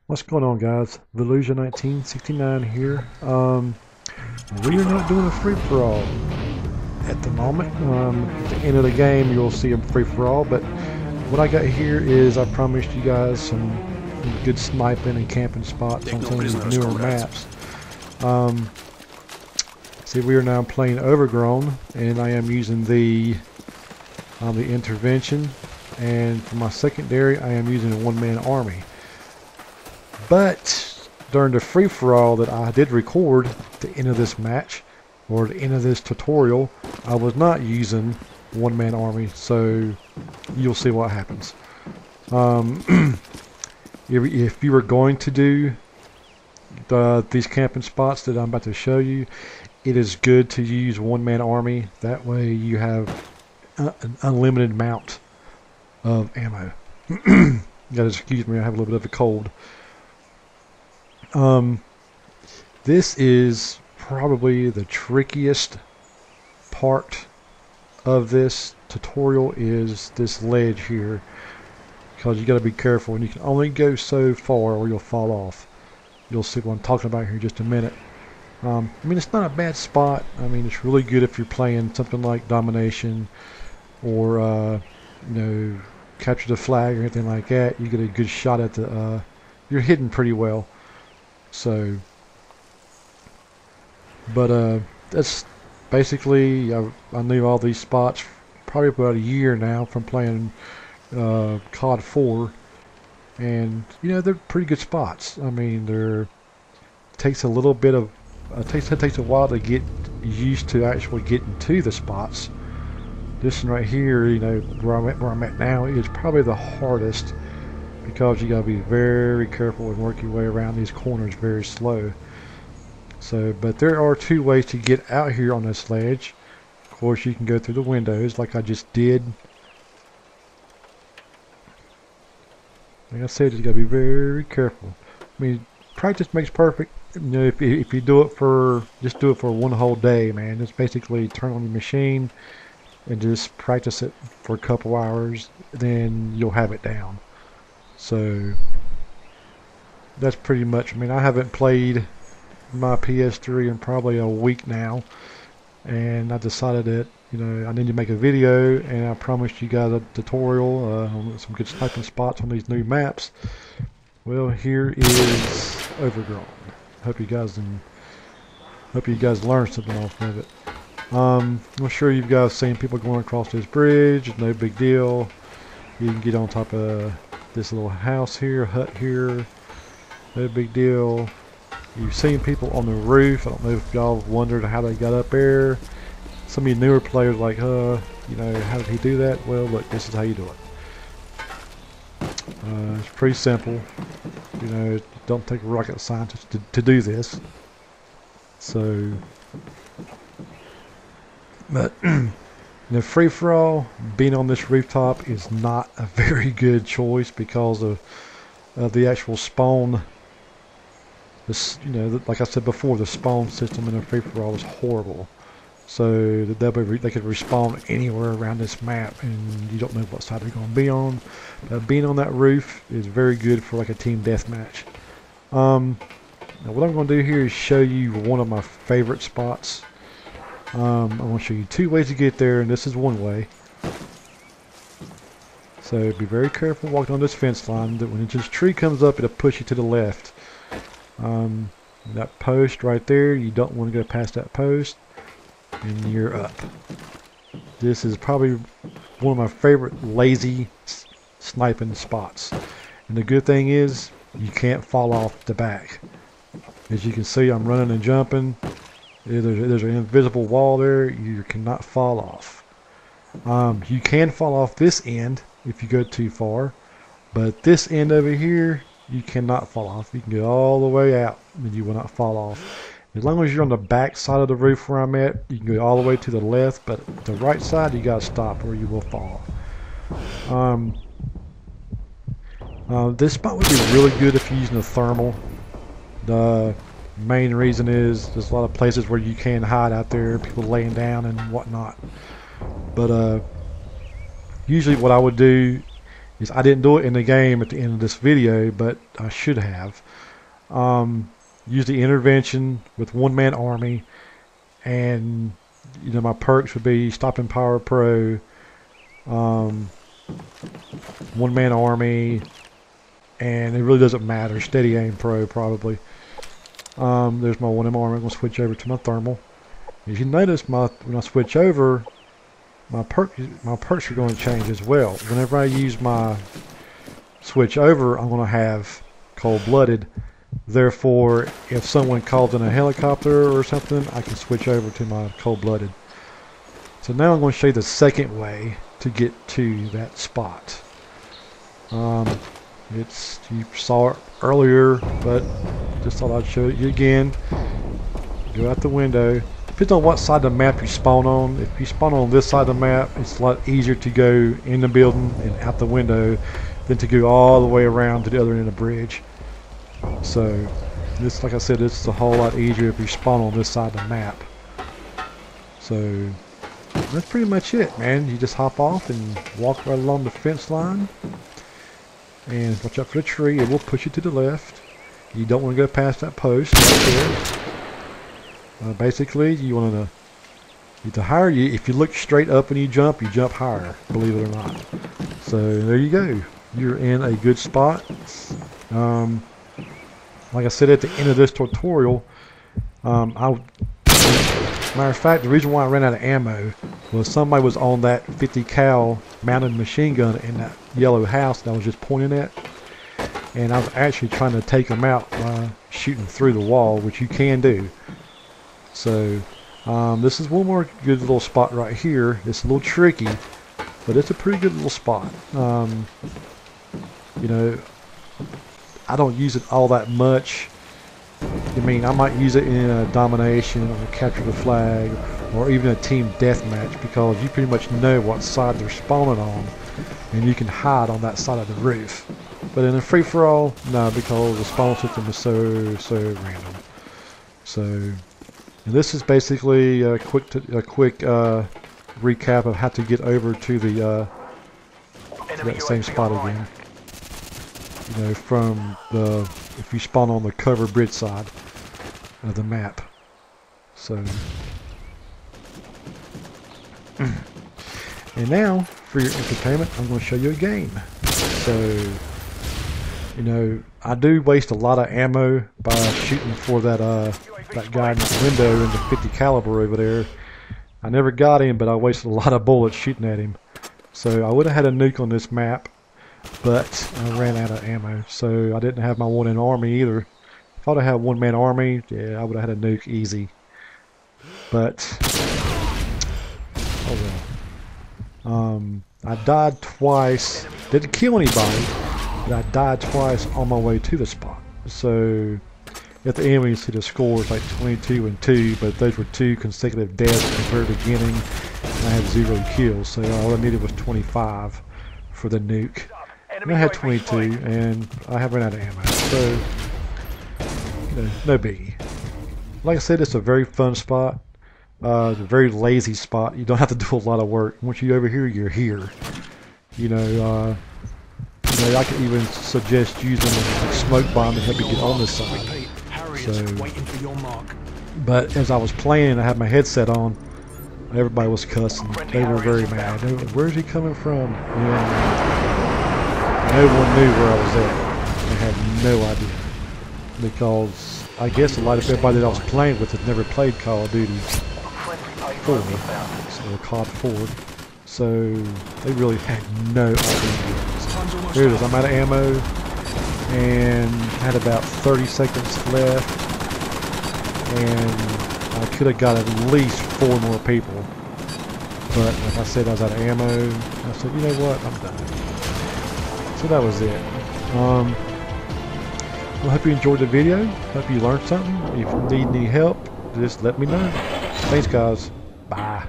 What's going on, guys? Velusia 1969 here. We are not doing a free-for-all at the moment. At the end of the game you'll see a free-for-all, but what I got here is I promised you guys some good sniping and camping spots on some of these newer maps. See, we are now playing Overgrown, and I am using the intervention, and for my secondary I am using a one-man army. But during the free-for-all that I did record at the end of this match, or the end of this tutorial, I was not using one-man army, so you'll see what happens. If you were going to do these camping spots that I'm about to show you, it is good to use one-man army. That way you have an unlimited amount of ammo. You gotta excuse me, I have a little bit of a cold. This is probably the trickiest part of this tutorial, is this ledge here, because you got to be careful and you can only go so far or you'll fall off. You'll see what I'm talking about here in just a minute. I mean, it's not a bad spot. I mean, it's really good if you're playing something like domination or you know, capture the flag or anything like that. You get a good shot at the you're hidden pretty well. So, but that's basically, I knew all these spots probably about a year now from playing COD 4, and you know, they're pretty good spots. I mean, it takes a little bit of it takes a while to get used to actually getting to the spots. This one right here, you know, where I'm at now, is probably the hardest, because you gotta be very careful and work your way around these corners very slow. So, but there are two ways to get out here on this ledge. Of course, you can go through the windows like I just did. Like I said, you gotta be very careful. I mean, practice makes perfect. You know, if you do it for, just do it for one whole day, man. Just basically turn on your machine and just practice it for a couple hours, then you'll have it down. So that's pretty much, I mean, I haven't played my PS3 in probably a week now, and I decided that, you know, I need to make a video, and I promised you guys a tutorial on some good sniping spots on these new maps. Well, here is Overgrown. Hope you guys learned something off of it. I'm sure you guys seen people going across this bridge. It's no big deal. You can get on top of this little house here, hut here, no big deal. You've seen people on the roof. I don't know if y'all wondered how they got up there. Some of you newer players like, you know, how did he do that? Well, look, this is how you do it. It's pretty simple. You know, it don't take a rocket scientist to do this. So, but the free-for-all, being on this rooftop is not a very good choice because of the actual spawn. This, you know, like I said before, the spawn system in the free-for-all is horrible. So they could respawn anywhere around this map, and you don't know what side they're going to be on. Being on that roof is very good for like a team deathmatch. Now what I'm going to do here is show you one of my favorite spots. I'm going to show you two ways to get there, and this is one way. So be very careful walking on this fence line. That when this tree comes up, it'll push you to the left. That post right there, you don't want to go past that post, and you're up. This is probably one of my favorite lazy sniping spots, and the good thing is you can't fall off the back. As you can see, I'm running and jumping. There's an invisible wall there. You cannot fall off. You can fall off this end if you go too far, but this end over here, you cannot fall off. You can go all the way out and you will not fall off. As long as you're on the back side of the roof where I'm at, you can go all the way to the left, but the right side you gotta stop or you will fall off. This spot would be really good if you're using a thermal. The main reason is there's a lot of places where you can hide out there, people laying down and whatnot. But usually what I would do is I didn't do it in the game at the end of this video, but I should have. Use the intervention with one-man army, and you know my perks would be stopping power pro, one-man army, and it really doesn't matter. Steady aim pro probably. There's my one-man army. I'm gonna switch over to my thermal. As you notice, when I switch over, my perks are going to change as well. Whenever I use my switch over, I'm going to have cold-blooded. Therefore, if someone calls in a helicopter or something, I can switch over to my cold-blooded. So now I'm going to show you the second way to get to that spot. You saw it earlier, but just thought I'd show it you again. Go out the window. Depends on what side of the map you spawn on. If you spawn on this side of the map, it's a lot easier to go in the building and out the window than to go all the way around to the other end of the bridge. So this, like I said, this is a whole lot easier if you spawn on this side of the map. So that's pretty much it, man. You just hop off and walk right along the fence line, and watch out for the tree. It will push you to the left. You don't want to go past that post right there. Basically, you want to higher you. If you look straight up when you jump higher. Believe it or not. So there you go. You're in a good spot. Like I said at the end of this tutorial, matter of fact, the reason why I ran out of ammo was somebody was on that 50 cal mounted machine gun in that yellow house that I was just pointing at, and I was actually trying to take them out by shooting through the wall, which you can do. So this is one more good little spot right here. It's a little tricky, but it's a pretty good little spot. You know, I don't use it all that much. I mean, I might use it in a domination or capture the flag or even a team deathmatch, because you pretty much know what side they're spawning on and you can hide on that side of the roof. But in a free-for-all, no, because the spawn system is so random. So, and this is basically a quick recap of how to get over to the to that same spot again. You know, from if you spawn on the cover bridge side of the map. So, and now for your entertainment, I'm going to show you a game. So, you know, I do waste a lot of ammo by shooting for that guy in the window in the 50 caliber over there. I never got him, but I wasted a lot of bullets shooting at him. So I would have had a nuke on this map, but I ran out of ammo. So I didn't have my one-man army either. If I'd have had a one-man army, yeah, I would have had a nuke easy. But oh well. I died twice. Didn't kill anybody, but I died twice on my way to the spot. So at the end, you see the scores like 22 and 2, but those were 2 consecutive deaths at the very beginning, and I had 0 kills, so all I needed was 25 for the nuke. And I had 22, and I have run out of ammo, so you know, no biggie. Like I said, it's a very fun spot. It's a very lazy spot. You don't have to do a lot of work. Once you're over here, you're here. You know, I could even suggest using a smoke bomb to help you get on this side. So, but as I was playing, I had my headset on. Everybody was cussing. They were very mad. They were, where's he coming from? And no one knew where I was at. I had no idea, because I guess a lot of everybody that I was playing with had never played Call of Duty 4, or COD 4, so they really had no idea. So, here it is. I'm out of ammo, and had about 30 seconds left, and I could have got at least 4 more people, but like I said, I was out of ammo. I said, you know what, I'm done. So that was it. I hope you enjoyed the video. Hope you learned something. If you need any help, just let me know. Thanks, guys. Bye.